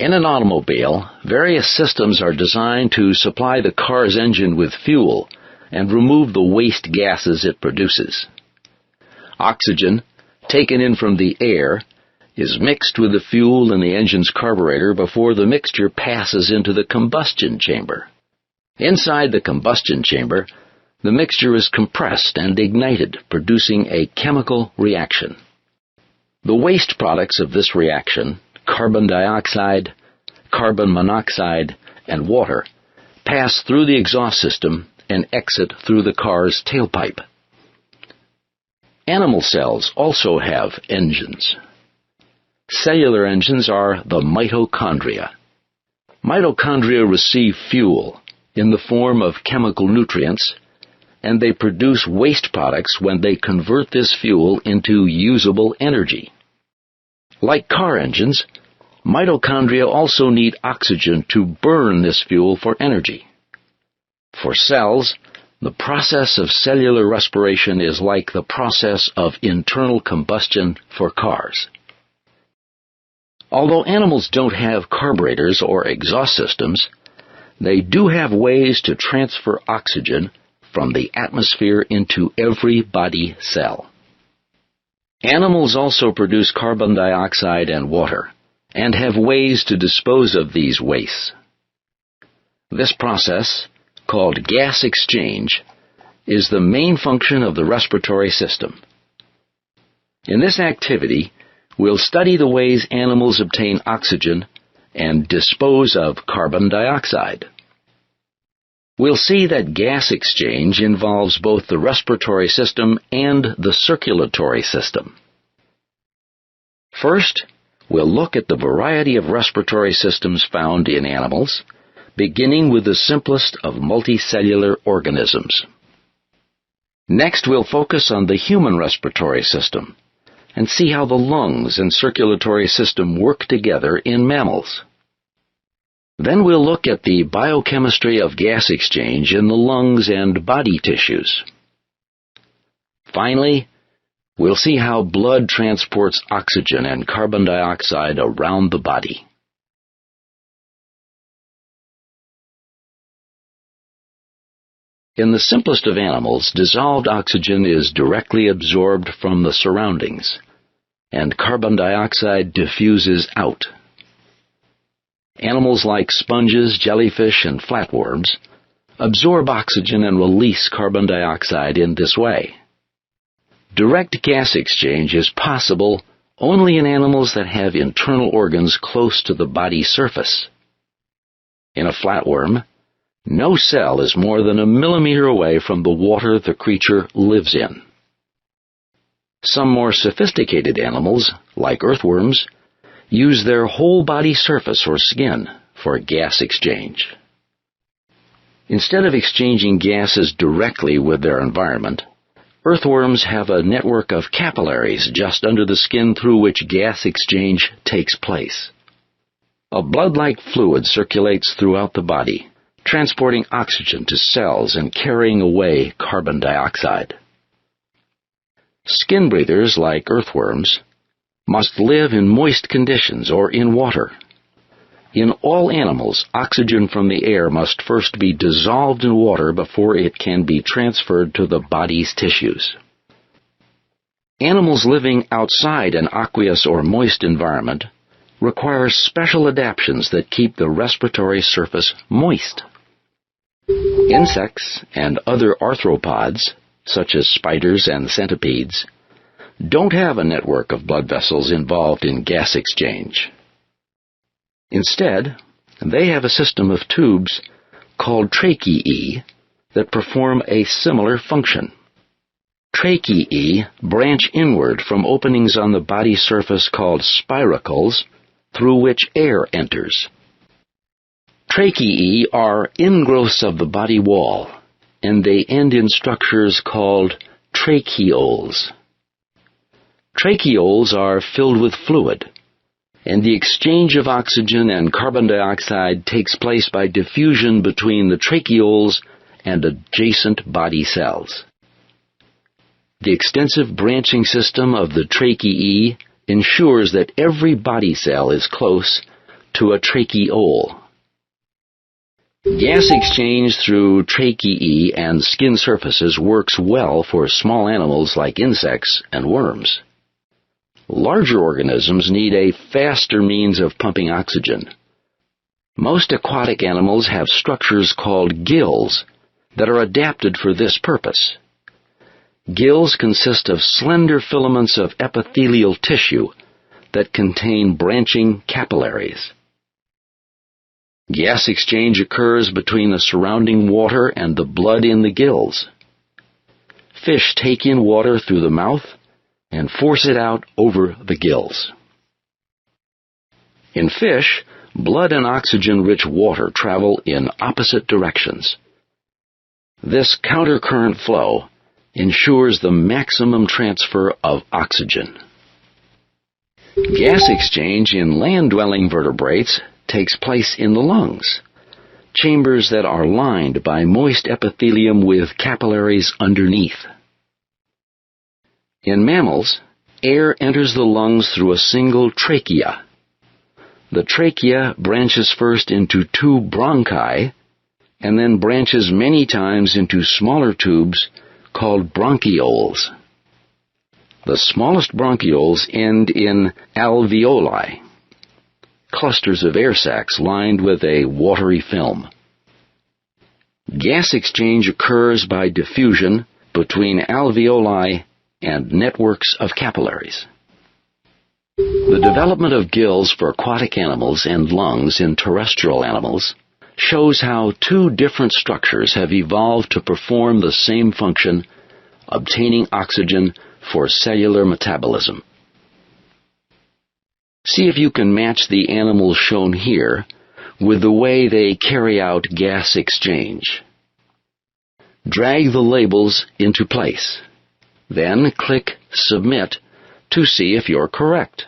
In an automobile, various systems are designed to supply the car's engine with fuel and remove the waste gases it produces. Oxygen, taken in from the air, is mixed with the fuel in the engine's carburetor before the mixture passes into the combustion chamber. Inside the combustion chamber, the mixture is compressed and ignited, producing a chemical reaction. The waste products of this reaction, carbon dioxide, carbon monoxide, and water, pass through the exhaust system and exit through the car's tailpipe. Animal cells also have engines. Cellular engines are the mitochondria. Mitochondria receive fuel in the form of chemical nutrients, and they produce waste products when they convert this fuel into usable energy. Like car engines, mitochondria also need oxygen to burn this fuel for energy. For cells, the process of cellular respiration is like the process of internal combustion for cars. Although animals don't have carburetors or exhaust systems, they do have ways to transfer oxygen from the atmosphere into every body cell. Animals also produce carbon dioxide and water, and have ways to dispose of these wastes. This process, called gas exchange, is the main function of the respiratory system. In this activity, we'll study the ways animals obtain oxygen and dispose of carbon dioxide. We'll see that gas exchange involves both the respiratory system and the circulatory system. First, we'll look at the variety of respiratory systems found in animals, beginning with the simplest of multicellular organisms. Next, we'll focus on the human respiratory system and see how the lungs and circulatory system work together in mammals. Then we'll look at the biochemistry of gas exchange in the lungs and body tissues. Finally, we'll see how blood transports oxygen and carbon dioxide around the body. In the simplest of animals, dissolved oxygen is directly absorbed from the surroundings, and carbon dioxide diffuses out. Animals like sponges, jellyfish, and flatworms absorb oxygen and release carbon dioxide in this way. Direct gas exchange is possible only in animals that have internal organs close to the body surface. In a flatworm, no cell is more than a millimeter away from the water the creature lives in. Some more sophisticated animals, like earthworms, use their whole body surface or skin for gas exchange. Instead of exchanging gases directly with their environment, earthworms have a network of capillaries just under the skin through which gas exchange takes place. A blood-like fluid circulates throughout the body, transporting oxygen to cells and carrying away carbon dioxide. Skin breathers, like earthworms, must live in moist conditions or in water. In all animals, oxygen from the air must first be dissolved in water before it can be transferred to the body's tissues. Animals living outside an aqueous or moist environment require special adaptations that keep the respiratory surface moist. Insects and other arthropods, such as spiders and centipedes, don't have a network of blood vessels involved in gas exchange. Instead, they have a system of tubes called tracheae that perform a similar function. Tracheae branch inward from openings on the body surface called spiracles, through which air enters. Tracheae are ingrowths of the body wall, and they end in structures called tracheoles. Tracheoles are filled with fluid, and the exchange of oxygen and carbon dioxide takes place by diffusion between the tracheoles and adjacent body cells. The extensive branching system of the tracheae ensures that every body cell is close to a tracheole. Gas exchange through tracheae and skin surfaces works well for small animals like insects and worms. Larger organisms need a faster means of pumping oxygen. Most aquatic animals have structures called gills that are adapted for this purpose. Gills consist of slender filaments of epithelial tissue that contain branching capillaries. Gas exchange occurs between the surrounding water and the blood in the gills. Fish take in water through the mouth and force it out over the gills. In fish, blood and oxygen-rich water travel in opposite directions. This countercurrent flow ensures the maximum transfer of oxygen. Gas exchange in land-dwelling vertebrates takes place in the lungs, chambers that are lined by moist epithelium with capillaries underneath. In mammals, air enters the lungs through a single trachea. The trachea branches first into two bronchi and then branches many times into smaller tubes called bronchioles. The smallest bronchioles end in alveoli, clusters of air sacs lined with a watery film. Gas exchange occurs by diffusion between alveoli and networks of capillaries. The development of gills for aquatic animals and lungs in terrestrial animals shows how two different structures have evolved to perform the same function, obtaining oxygen for cellular metabolism. See if you can match the animals shown here with the way they carry out gas exchange. Drag the labels into place. Then click Submit to see if you're correct.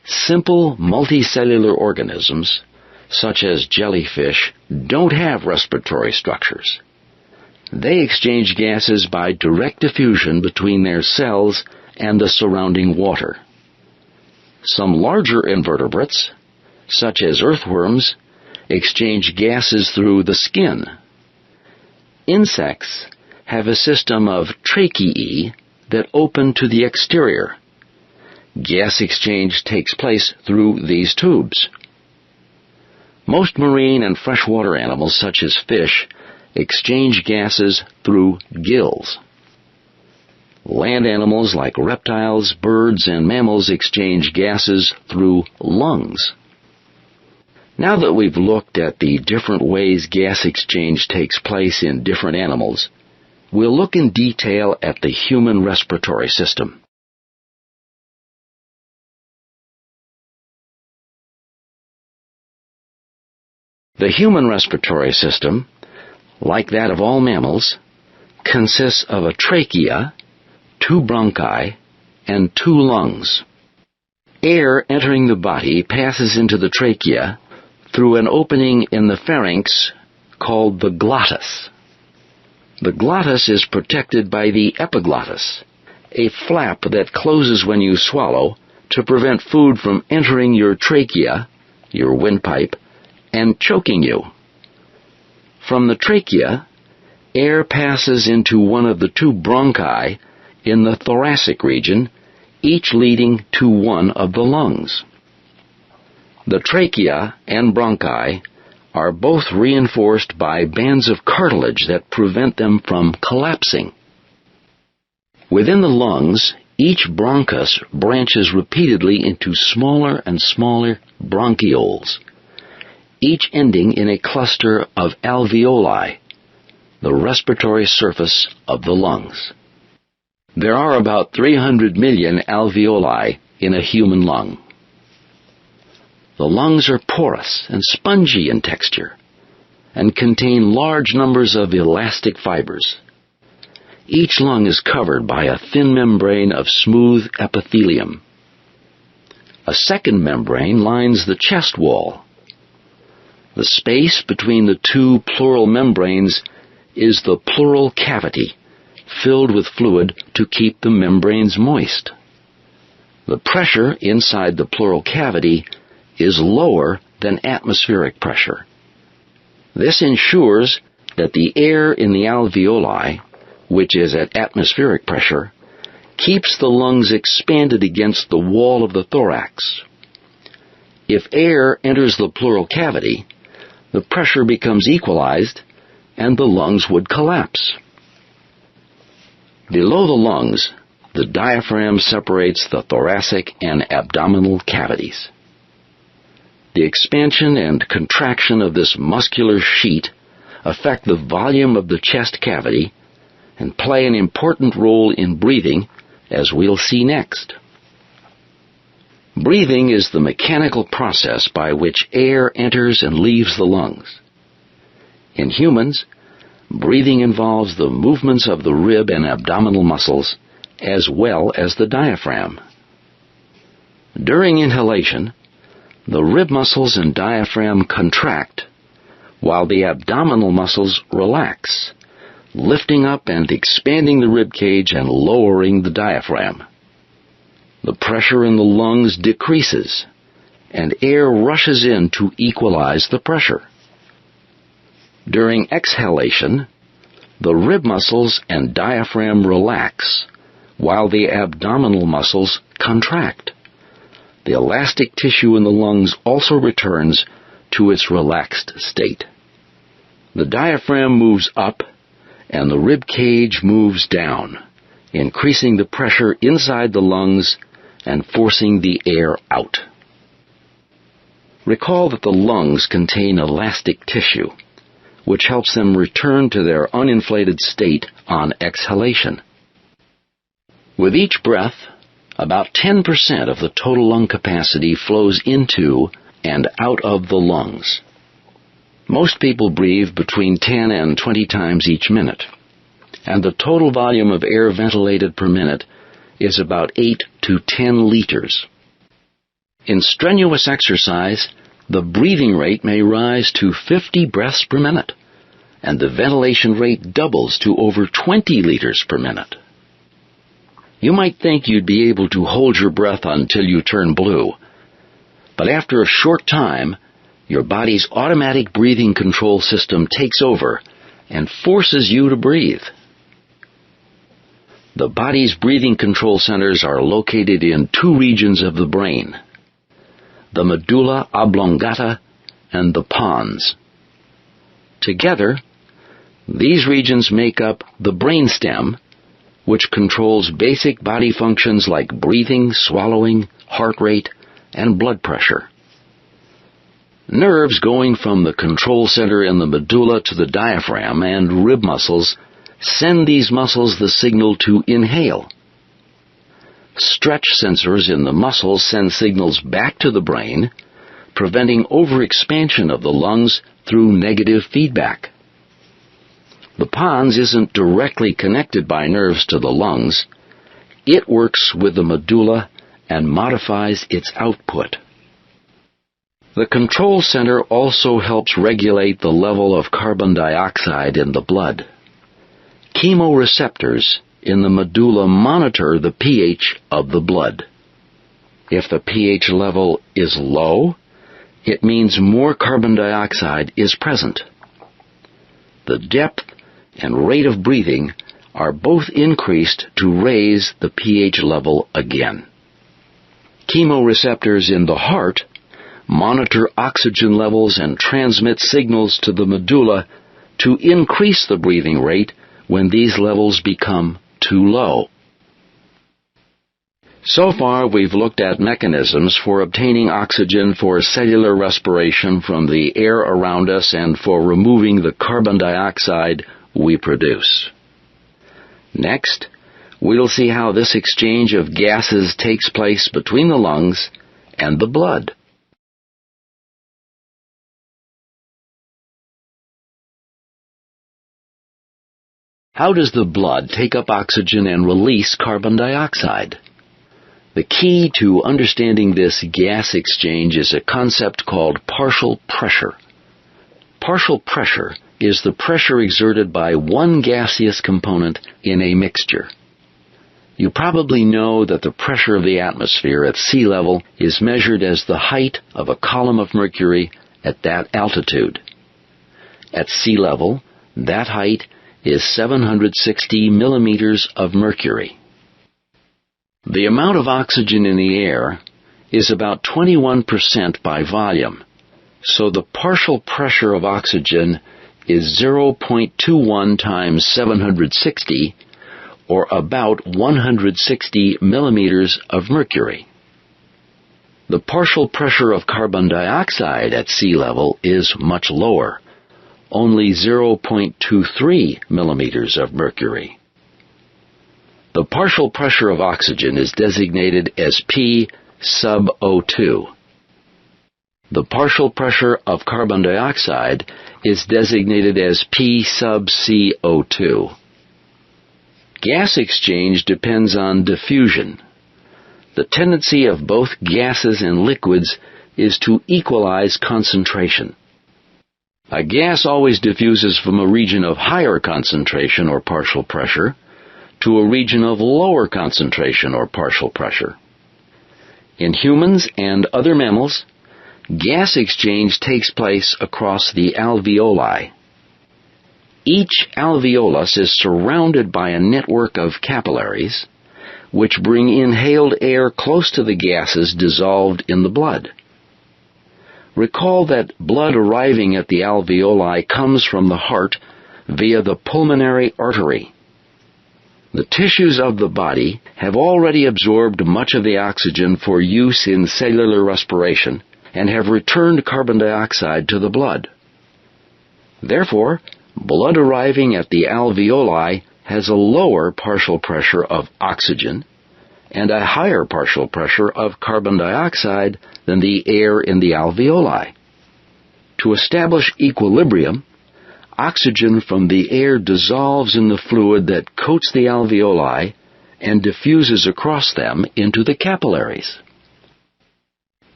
Simple multicellular organisms, such as jellyfish, don't have respiratory structures. They exchange gases by direct diffusion between their cells and the surrounding water. Some larger invertebrates, such as earthworms, exchange gases through the skin. Insects have a system of tracheae that open to the exterior. Gas exchange takes place through these tubes. Most marine and freshwater animals, such as fish, exchange gases through gills. Land animals like reptiles, birds, and mammals exchange gases through lungs. Now that we've looked at the different ways gas exchange takes place in different animals, we'll look in detail at the human respiratory system. The human respiratory system, like that of all mammals, consists of a trachea, two bronchi, and two lungs. Air entering the body passes into the trachea through an opening in the pharynx called the glottis. The glottis is protected by the epiglottis, a flap that closes when you swallow to prevent food from entering your trachea, your windpipe, and choking you. From the trachea, air passes into one of the two bronchi in the thoracic region, each leading to one of the lungs. The trachea and bronchi are both reinforced by bands of cartilage that prevent them from collapsing. Within the lungs, each bronchus branches repeatedly into smaller and smaller bronchioles, each ending in a cluster of alveoli, the respiratory surface of the lungs. There are about 300 million alveoli in a human lung. The lungs are porous and spongy in texture and contain large numbers of elastic fibers. Each lung is covered by a thin membrane of smooth epithelium. A second membrane lines the chest wall. The space between the two pleural membranes is the pleural cavity, filled with fluid to keep the membranes moist. The pressure inside the pleural cavity is lower than atmospheric pressure. This ensures that the air in the alveoli, which is at atmospheric pressure, keeps the lungs expanded against the wall of the thorax. If air enters the pleural cavity, the pressure becomes equalized and the lungs would collapse. Below the lungs, the diaphragm separates the thoracic and abdominal cavities. The expansion and contraction of this muscular sheet affect the volume of the chest cavity and play an important role in breathing, as we'll see next. Breathing is the mechanical process by which air enters and leaves the lungs. In humans, breathing involves the movements of the rib and abdominal muscles as well as the diaphragm. During inhalation, the rib muscles and diaphragm contract while the abdominal muscles relax, lifting up and expanding the rib cage and lowering the diaphragm. The pressure in the lungs decreases, and air rushes in to equalize the pressure. During exhalation, the rib muscles and diaphragm relax, while the abdominal muscles contract. The elastic tissue in the lungs also returns to its relaxed state. The diaphragm moves up, and the rib cage moves down, increasing the pressure inside the lungs and forcing the air out. Recall that the lungs contain elastic tissue, which helps them return to their uninflated state on exhalation. With each breath, about 10% of the total lung capacity flows into and out of the lungs. Most people breathe between 10 and 20 times each minute, and the total volume of air ventilated per minute is about 8 to 10 liters. In strenuous exercise, the breathing rate may rise to 50 breaths per minute, and the ventilation rate doubles to over 20 liters per minute. You might think you'd be able to hold your breath until you turn blue, but after a short time, your body's automatic breathing control system takes over and forces you to breathe. The body's breathing control centers are located in two regions of the brain, the medulla oblongata and the pons. Together, these regions make up the brainstem, which controls basic body functions like breathing, swallowing, heart rate, and blood pressure. Nerves going from the control center in the medulla to the diaphragm and rib muscles send these muscles the signal to inhale. Stretch sensors in the muscles send signals back to the brain, preventing overexpansion of the lungs through negative feedback. The pons isn't directly connected by nerves to the lungs. It works with the medulla and modifies its output. The control center also helps regulate the level of carbon dioxide in the blood. Chemoreceptors in the medulla monitor the pH of the blood. If the pH level is low, it means more carbon dioxide is present. The depth and rate of breathing are both increased to raise the pH level again. Chemoreceptors in the heart monitor oxygen levels and transmit signals to the medulla to increase the breathing rate when these levels become too low. So far, we've looked at mechanisms for obtaining oxygen for cellular respiration from the air around us and for removing the carbon dioxide we produce. Next, we'll see how this exchange of gases takes place between the lungs and the blood. How does the blood take up oxygen and release carbon dioxide? The key to understanding this gas exchange is a concept called partial pressure. Partial pressure is the pressure exerted by one gaseous component in a mixture. You probably know that the pressure of the atmosphere at sea level is measured as the height of a column of mercury at that altitude. At sea level, that height is 760 millimeters of mercury. The amount of oxygen in the air is about 21% by volume, so the partial pressure of oxygen is 0.21 times 760, or about 160 millimeters of mercury. The partial pressure of carbon dioxide at sea level is much lower, only 0.23 millimeters of mercury. The partial pressure of oxygen is designated as P sub O2. The partial pressure of carbon dioxide is designated as P sub CO2. Gas exchange depends on diffusion. The tendency of both gases and liquids is to equalize concentration. A gas always diffuses from a region of higher concentration or partial pressure to a region of lower concentration or partial pressure. In humans and other mammals, gas exchange takes place across the alveoli. Each alveolus is surrounded by a network of capillaries, which bring inhaled air close to the gases dissolved in the blood. Recall that blood arriving at the alveoli comes from the heart via the pulmonary artery. The tissues of the body have already absorbed much of the oxygen for use in cellular respiration and have returned carbon dioxide to the blood. Therefore, blood arriving at the alveoli has a lower partial pressure of oxygen and a higher partial pressure of carbon dioxide than the air in the alveoli. To establish equilibrium, oxygen from the air dissolves in the fluid that coats the alveoli and diffuses across them into the capillaries.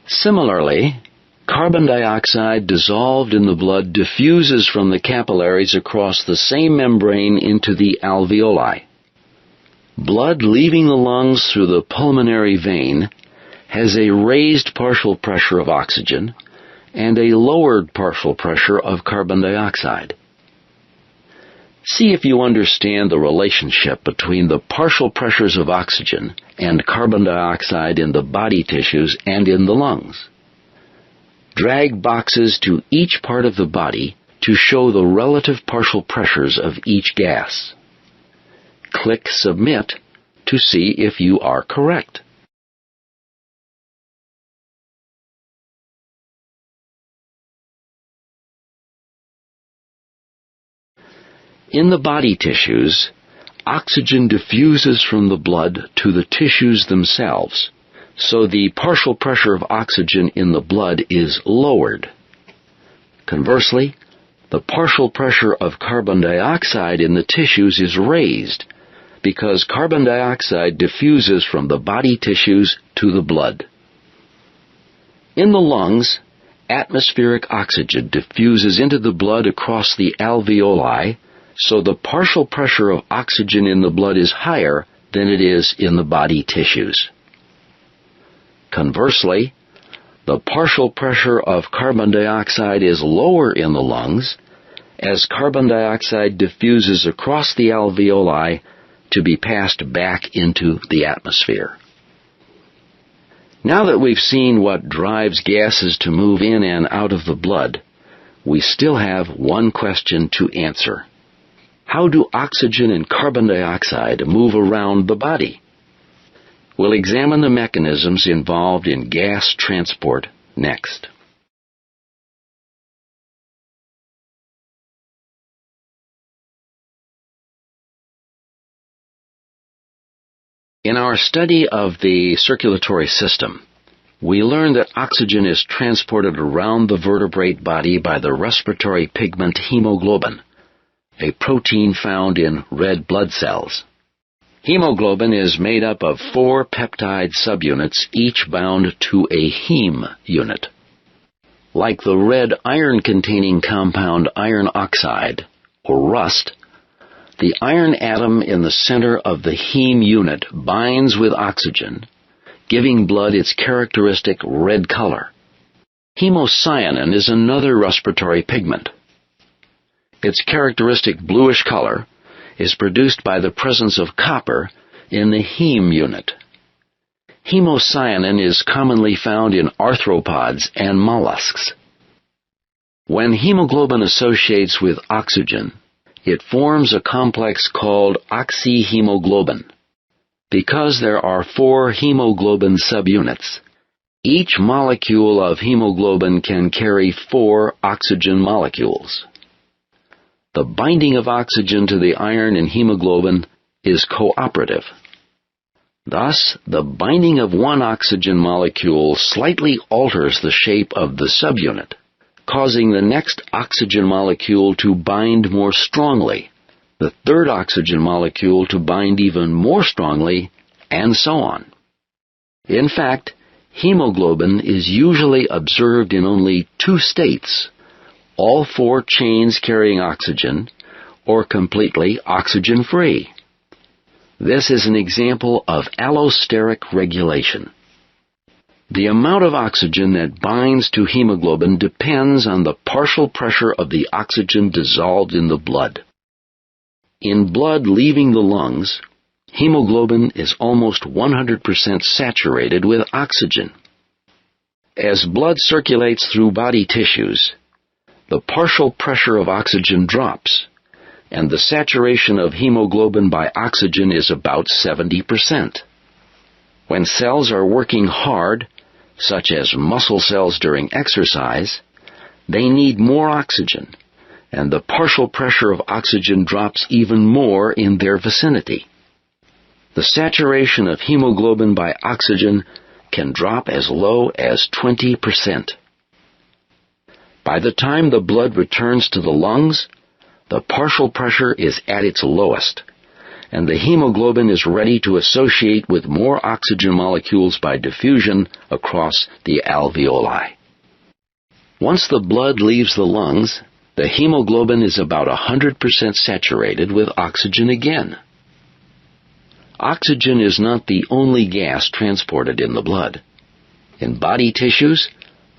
Similarly, carbon dioxide dissolved in the blood diffuses from the capillaries across the same membrane into the alveoli. Blood leaving the lungs through the pulmonary vein has a raised partial pressure of oxygen and a lowered partial pressure of carbon dioxide. See if you understand the relationship between the partial pressures of oxygen and carbon dioxide in the body tissues and in the lungs. Drag boxes to each part of the body to show the relative partial pressures of each gas. Click Submit to see if you are correct. In the body tissues, oxygen diffuses from the blood to the tissues themselves, so the partial pressure of oxygen in the blood is lowered. Conversely, the partial pressure of carbon dioxide in the tissues is raised because carbon dioxide diffuses from the body tissues to the blood. In the lungs, atmospheric oxygen diffuses into the blood across the alveoli, so the partial pressure of oxygen in the blood is higher than it is in the body tissues. Conversely, the partial pressure of carbon dioxide is lower in the lungs as carbon dioxide diffuses across the alveoli to be passed back into the atmosphere. Now that we've seen what drives gases to move in and out of the blood, we still have one question to answer. How do oxygen and carbon dioxide move around the body? We'll examine the mechanisms involved in gas transport next. In our study of the circulatory system, we learned that oxygen is transported around the vertebrate body by the respiratory pigment hemoglobin, a protein found in red blood cells. Hemoglobin is made up of 4 peptide subunits, each bound to a heme unit. Like the red iron-containing compound iron oxide, or rust, the iron atom in the center of the heme unit binds with oxygen, giving blood its characteristic red color. Hemocyanin is another respiratory pigment. Its characteristic bluish color is produced by the presence of copper in the heme unit. Hemocyanin is commonly found in arthropods and mollusks. When hemoglobin associates with oxygen, it forms a complex called oxyhemoglobin. Because there are 4 hemoglobin subunits, each molecule of hemoglobin can carry 4 oxygen molecules. The binding of oxygen to the iron in hemoglobin is cooperative. Thus, the binding of one oxygen molecule slightly alters the shape of the subunit, causing the next oxygen molecule to bind more strongly, the third oxygen molecule to bind even more strongly, and so on. In fact, hemoglobin is usually observed in only 2 states: all 4 chains carrying oxygen, or completely oxygen-free. This is an example of allosteric regulation. The amount of oxygen that binds to hemoglobin depends on the partial pressure of the oxygen dissolved in the blood. In blood leaving the lungs, hemoglobin is almost 100% saturated with oxygen. As blood circulates through body tissues, the partial pressure of oxygen drops, and the saturation of hemoglobin by oxygen is about 70%. When cells are working hard, such as muscle cells during exercise, they need more oxygen, and the partial pressure of oxygen drops even more in their vicinity. The saturation of hemoglobin by oxygen can drop as low as 20%. By the time the blood returns to the lungs, the partial pressure is at its lowest, and the hemoglobin is ready to associate with more oxygen molecules by diffusion across the alveoli. Once the blood leaves the lungs, the hemoglobin is about 100% saturated with oxygen again. Oxygen is not the only gas transported in the blood. In body tissues,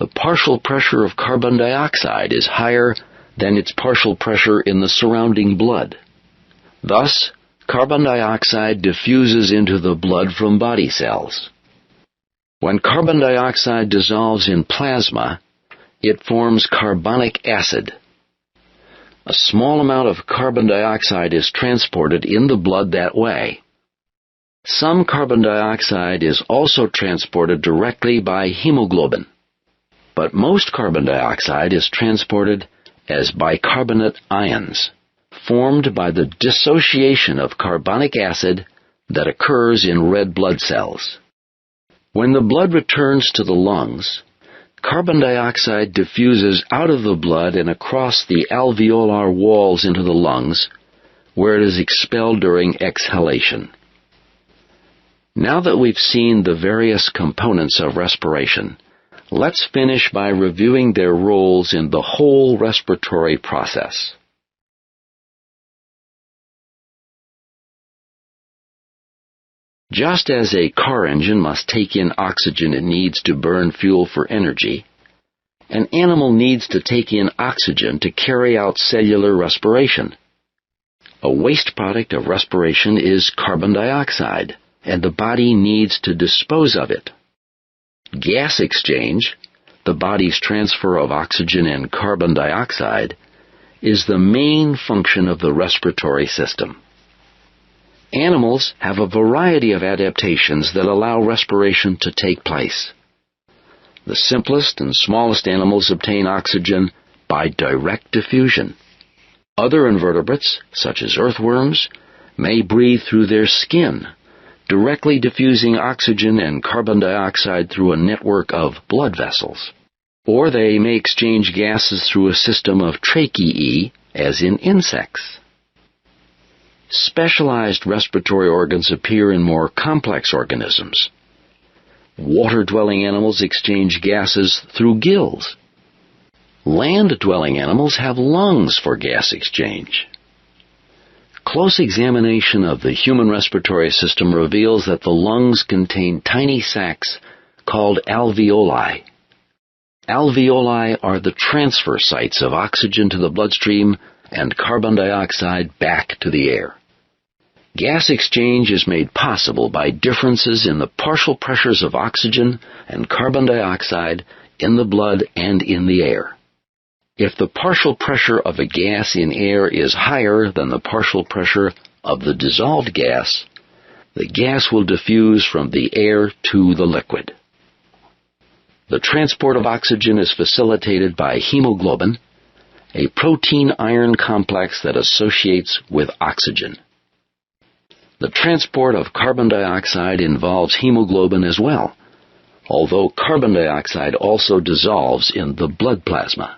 the partial pressure of carbon dioxide is higher than its partial pressure in the surrounding blood. Thus, carbon dioxide diffuses into the blood from body cells. When carbon dioxide dissolves in plasma, it forms carbonic acid. A small amount of carbon dioxide is transported in the blood that way. Some carbon dioxide is also transported directly by hemoglobin, but most carbon dioxide is transported as bicarbonate ions, formed by the dissociation of carbonic acid that occurs in red blood cells. When the blood returns to the lungs, carbon dioxide diffuses out of the blood and across the alveolar walls into the lungs, where it is expelled during exhalation. Now that we've seen the various components of respiration, let's finish by reviewing their roles in the whole respiratory process. Just as a car engine must take in oxygen it needs to burn fuel for energy, an animal needs to take in oxygen to carry out cellular respiration. A waste product of respiration is carbon dioxide, and the body needs to dispose of it. Gas exchange, the body's transfer of oxygen and carbon dioxide, is the main function of the respiratory system. Animals have a variety of adaptations that allow respiration to take place. The simplest and smallest animals obtain oxygen by direct diffusion. Other invertebrates, such as earthworms, may breathe through their skin, directly diffusing oxygen and carbon dioxide through a network of blood vessels. Or they may exchange gases through a system of tracheae, as in insects. Specialized respiratory organs appear in more complex organisms. Water-dwelling animals exchange gases through gills. Land-dwelling animals have lungs for gas exchange. Close examination of the human respiratory system reveals that the lungs contain tiny sacs called alveoli. Alveoli are the transfer sites of oxygen to the bloodstream and carbon dioxide back to the air. Gas exchange is made possible by differences in the partial pressures of oxygen and carbon dioxide in the blood and in the air. If the partial pressure of a gas in air is higher than the partial pressure of the dissolved gas, the gas will diffuse from the air to the liquid. The transport of oxygen is facilitated by hemoglobin, a protein-iron complex that associates with oxygen. The transport of carbon dioxide involves hemoglobin as well, although carbon dioxide also dissolves in the blood plasma.